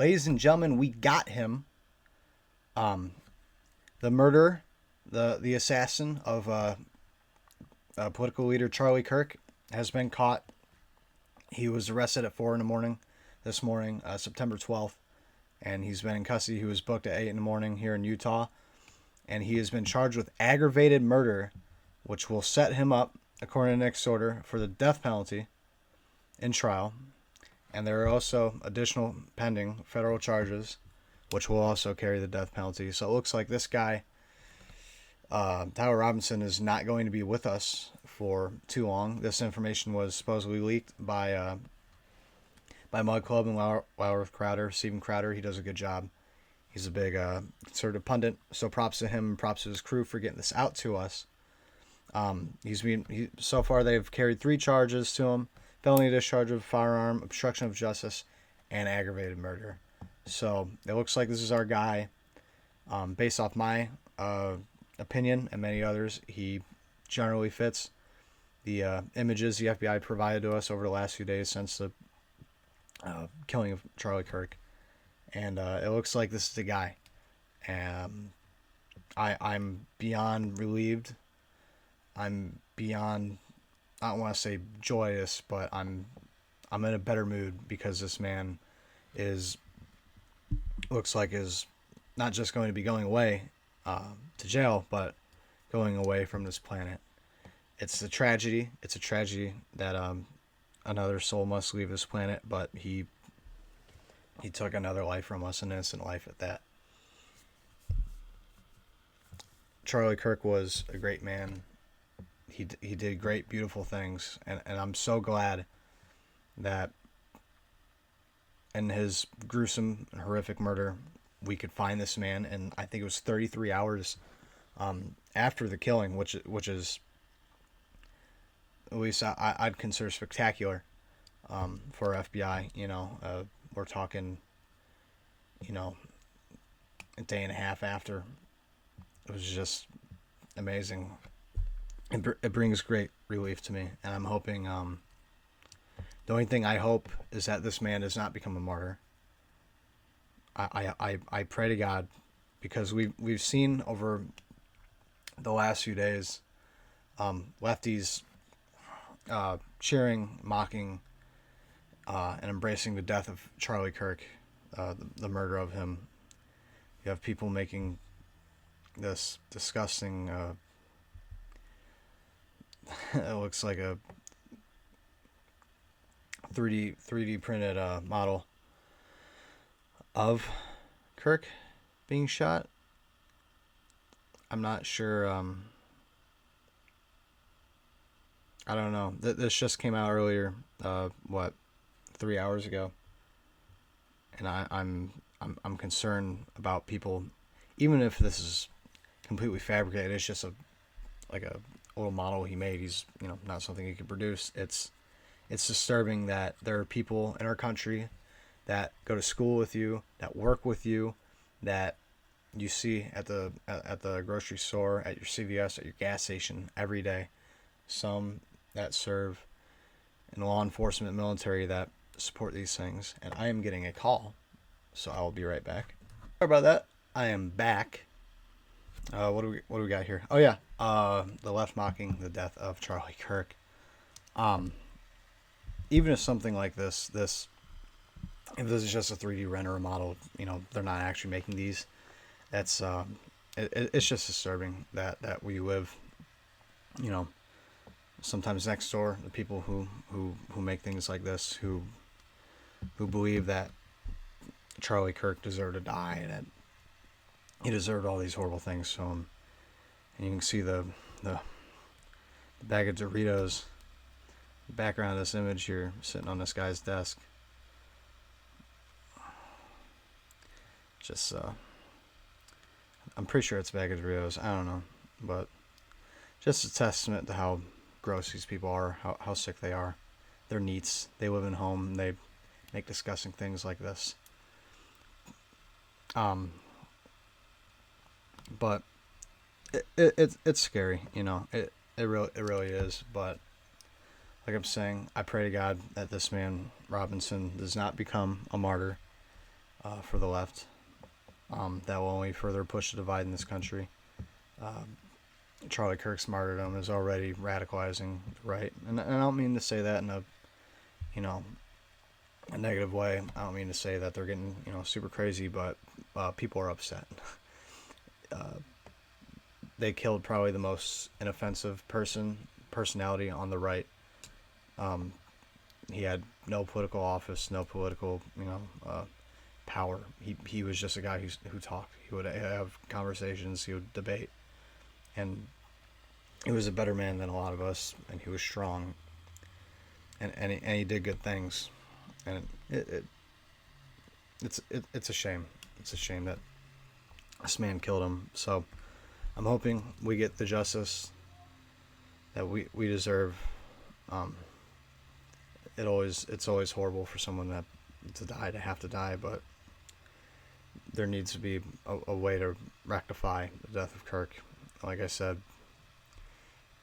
Ladies and gentlemen, we got him. Um, the murderer, the assassin of political leader Charlie Kirk has been caught. He was arrested at 4 in the morning this morning, September 12th, and he's been in custody. He was booked at 8 in the morning here in Utah, and he has been charged with aggravated murder, which will set him up, according to Nick's order, for the death penalty in trial. And there are also additional pending federal charges, which will also carry the death penalty. So it looks like this guy, Tyler Robinson, is not going to be with us for too long. This information was supposedly leaked by Mud Club and Wildworth Crowder, Stephen Crowder. He does a good job. He's a big conservative pundit. So props to him and props to his crew for getting this out to us. So far they've carried 3 charges to him: felony discharge of a firearm, obstruction of justice, and aggravated murder. So it looks like this is our guy. Based off my opinion and many others, he generally fits the images the FBI provided to us over the last few days since the killing of Charlie Kirk. And it looks like this is the guy. I'm beyond relieved. I'm beyond, I don't want to say joyous, but I'm in a better mood because this man looks like is not just going to be going away to jail, but going away from this planet. It's a tragedy. It's a tragedy that another soul must leave this planet, but he took another life from us, an innocent life at that. Charlie Kirk was a great man. He did great, beautiful things, and I'm so glad that in his gruesome and horrific murder, we could find this man, and I think it was 33 hours after the killing, which is, at least I'd consider spectacular for FBI. We're talking, a day and a half after. It was just amazing. It brings great relief to me, and I'm hoping. The only thing I hope is that this man does not become a martyr. I pray to God, because we've seen over the last few days lefties cheering, mocking, and embracing the death of Charlie Kirk, the murder of him. You have people making this disgusting it looks like a 3D printed model of Kirk being shot. I'm not sure. I don't know. This just came out earlier. 3 hours ago, and I'm concerned about people. Even if this is completely fabricated, it's just a little model he made. He's not something he could produce. It's disturbing that there are people in our country that go to school with you, that work with you, that you see at the grocery store, at your CVS, at your gas station every day. Some that serve in law enforcement, military, that support these things. And I am getting a call, so I will be right back. Sorry about that. I am back. What do we got here? Oh yeah, the left mocking the death of Charlie Kirk. Even if something like this, if this is just a 3D render or model, they're not actually making these. That's it's just disturbing that we live, sometimes next door, the people who make things like this, who believe that Charlie Kirk deserved to die, that he deserved all these horrible things to him. And you can see the bag of Doritos, the background of this image here, sitting on this guy's desk. Just, I'm pretty sure it's a bag of Doritos. I don't know. But just a testament to how gross these people are, how sick they are. They're neats. They live in home. And they make disgusting things like this. But it's scary, It really is. But like I'm saying, I pray to God that this man Robinson does not become a martyr, for the left. That will only further push the divide in this country. Charlie Kirk's martyrdom is already radicalizing the right, and I don't mean to say that in a, you know, a negative way. I don't mean to say that they're getting, super crazy, but people are upset. They killed probably the most inoffensive personality on the right. He had no political office, no political, power. He was just a guy who talked. He would have conversations. He would debate, and he was a better man than a lot of us. And he was strong, and he did good things. And it's a shame. It's a shame that this man killed him. So I'm hoping we get the justice that we deserve. It's always horrible for someone to have to die, but there needs to be a way to rectify the death of Kirk. Like I said,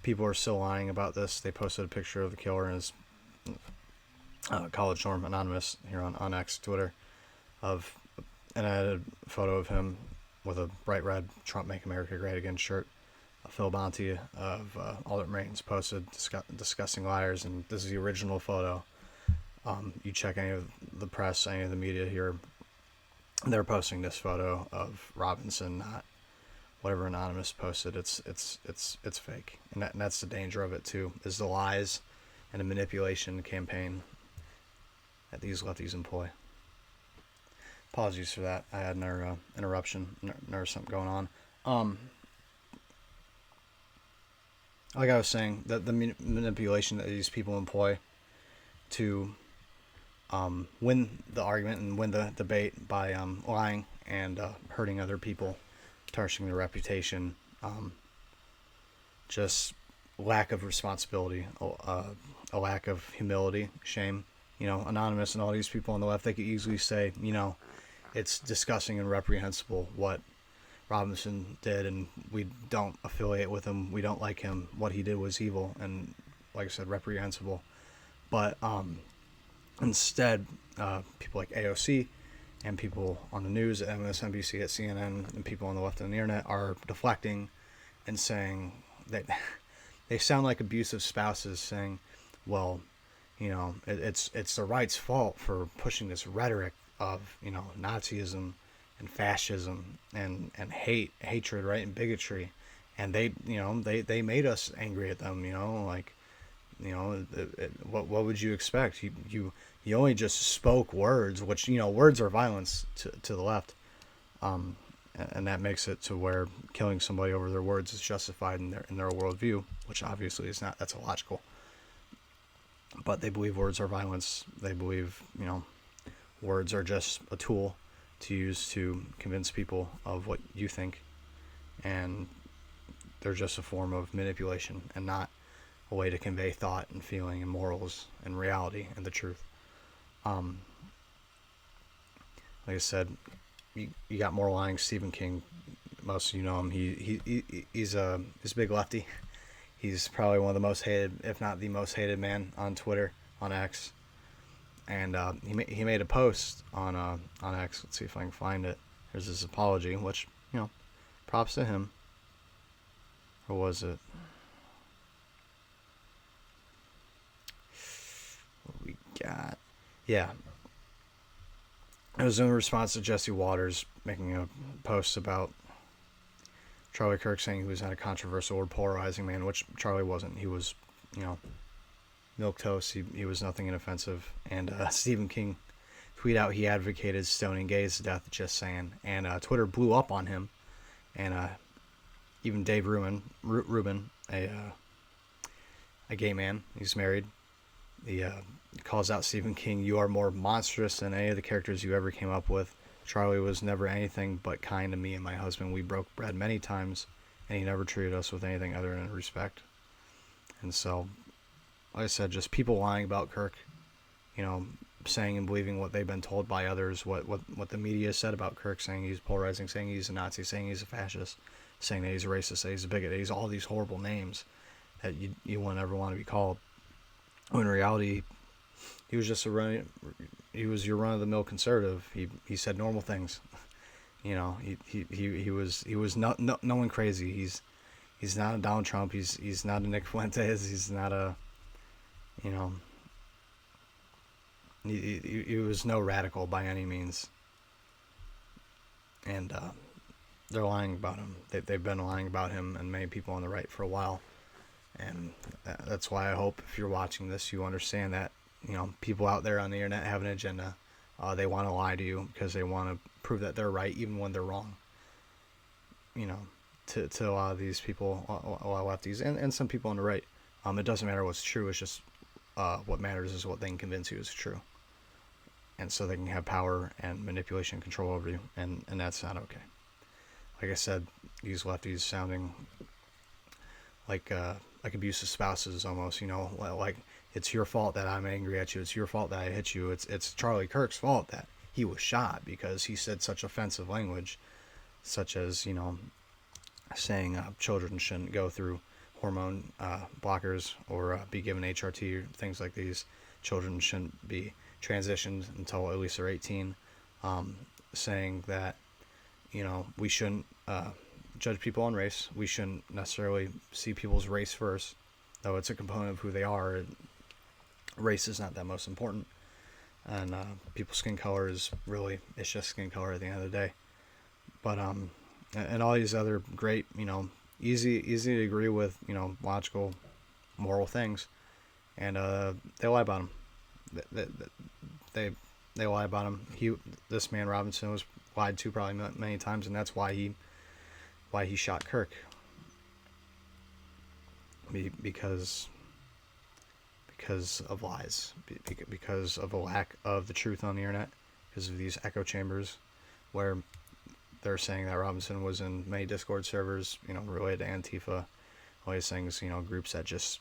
people are still lying about this. They posted a picture of the killer in his college dorm, anonymous, here on X, Twitter, and I had a photo of him with a bright red Trump Make America Great Again shirt. Phil Bonte of Alderman Reigns posted discussing liars, and this is the original photo. You check any of the press, any of the media here, they're posting this photo of Robinson, not whatever anonymous posted. It's fake, and that's the danger of it too, is the lies and the manipulation campaign that these lefties employ. Apologies for that. I had another interruption. There's something going on. Like I was saying, the manipulation that these people employ to win the argument and win the debate by lying and hurting other people, tarnishing their reputation, just lack of responsibility, a lack of humility, shame. Anonymous and all these people on the left, they could easily say, it's disgusting and reprehensible what Robinson did, and we don't affiliate with him. We don't like him. What he did was evil and, like I said, reprehensible. But instead, people like AOC and people on the news at MSNBC, at CNN, and people on the left on the internet are deflecting and saying that they sound like abusive spouses saying, well, it's the right's fault for pushing this rhetoric of, Nazism and fascism and hatred, right, and bigotry, and they made us angry at them, what would you expect? You only just spoke words, which words are violence to the left, and that makes it to where killing somebody over their words is justified in their worldview, which obviously is not. That's illogical. But they believe words are violence. They believe words are just a tool to use to convince people of what you think, and they're just a form of manipulation and not a way to convey thought and feeling and morals and reality and the truth. Like I said, you got more lying. Stephen King, most of you know him. He's a big lefty. He's probably one of the most hated, if not the most hated man on Twitter, on X. And he made a post on X. Let's see if I can find it. There's his apology, which, props to him. Or was it? What we got? Yeah. It was in response to Jesse Waters making a post about Charlie Kirk saying he was not a controversial or polarizing man, which Charlie wasn't. He was, milquetoast. He was nothing inoffensive. And Stephen King tweeted out he advocated stoning gays to death, just saying. And Twitter blew up on him. And even Dave Rubin, a gay man, he's married, he calls out Stephen King, "You are more monstrous than any of the characters you ever came up with. Charlie was never anything but kind to me and my husband. We broke bread many times, and he never treated us with anything other than respect." And so, like I said, just people lying about Kirk, saying and believing what they've been told by others, what the media said about Kirk, saying he's polarizing, saying he's a Nazi, saying he's a fascist, saying that he's a racist, saying he's a bigot, he's all these horrible names that you won't ever want to be called. When in reality, He was just a run. He was your run of the mill conservative. He said normal things. You know, he was not no one crazy. He's not a Donald Trump. He's not a Nick Fuentes. He's not a, you know, he was no radical by any means. And they're lying about him. They've been lying about him and many people on the right for a while. And that's why I hope if you're watching this, you understand that, you know, people out there on the internet have an agenda. They want to lie to you because they want to prove that they're right even when they're wrong. You know, to a lot of these people, a lot of lefties, and some people on the right, it doesn't matter what's true. It's just what matters is what they can convince you is true. And so they can have power and manipulation and control over you, and that's not okay. Like I said, these lefties sounding like abusive spouses almost, you know, like it's your fault that I'm angry at you. It's your fault that I hit you. It's Charlie Kirk's fault that he was shot because he said such offensive language, such as, you know, saying children shouldn't go through hormone blockers or be given HRT or things like these. Children shouldn't be transitioned until at least they're 18. Saying that, you know, we shouldn't judge people on race. We shouldn't necessarily see people's race first, though it's a component of who they are. Race is not that most important, and people's skin color is really, it's just skin color at the end of the day. But and all these other great, you know, easy to agree with, you know, logical, moral things, and they lie about him. They lie about him. This man Robinson was lied to probably many times, and that's why he shot Kirk. Because of lies, because of a lack of the truth on the internet, because of these echo chambers, where they're saying that Robinson was in many Discord servers, you know, related to Antifa, all these things, you know, groups that just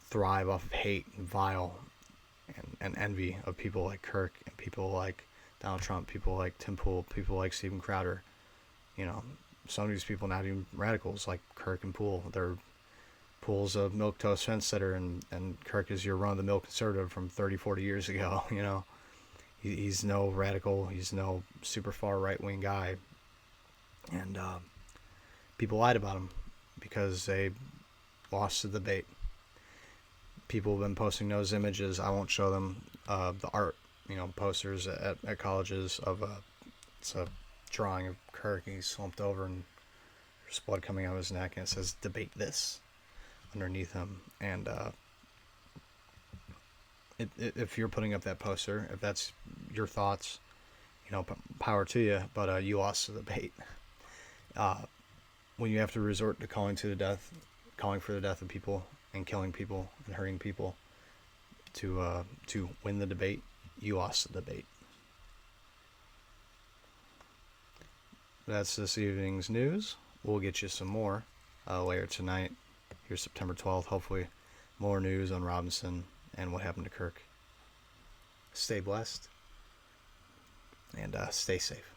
thrive off of hate and vile and envy of people like Kirk and people like Donald Trump, people like Tim Pool, people like Steven Crowder. You know, some of these people not even radicals like Kirk and Pool. They're Pool's a milquetoast fence sitter, and Kirk is your run-of-the-mill conservative from 30, 40 years ago. You know, he's no radical. He's no super far right-wing guy. And people lied about him because they lost the debate. People have been posting those images. I won't show them the art, you know, posters at colleges of it's a drawing of Kirk. He's slumped over and there's blood coming out of his neck, and it says "debate this" underneath him. And if you're putting up that poster, if that's your thoughts, you know, power to you. But you lost the debate. When you have to resort to calling for the death of people and killing people and hurting people to win the debate, you lost the debate. That's this evening's news. We'll get you some more later tonight. Here's September 12th. Hopefully more news on Robinson and what happened to Kirk. Stay blessed and stay safe.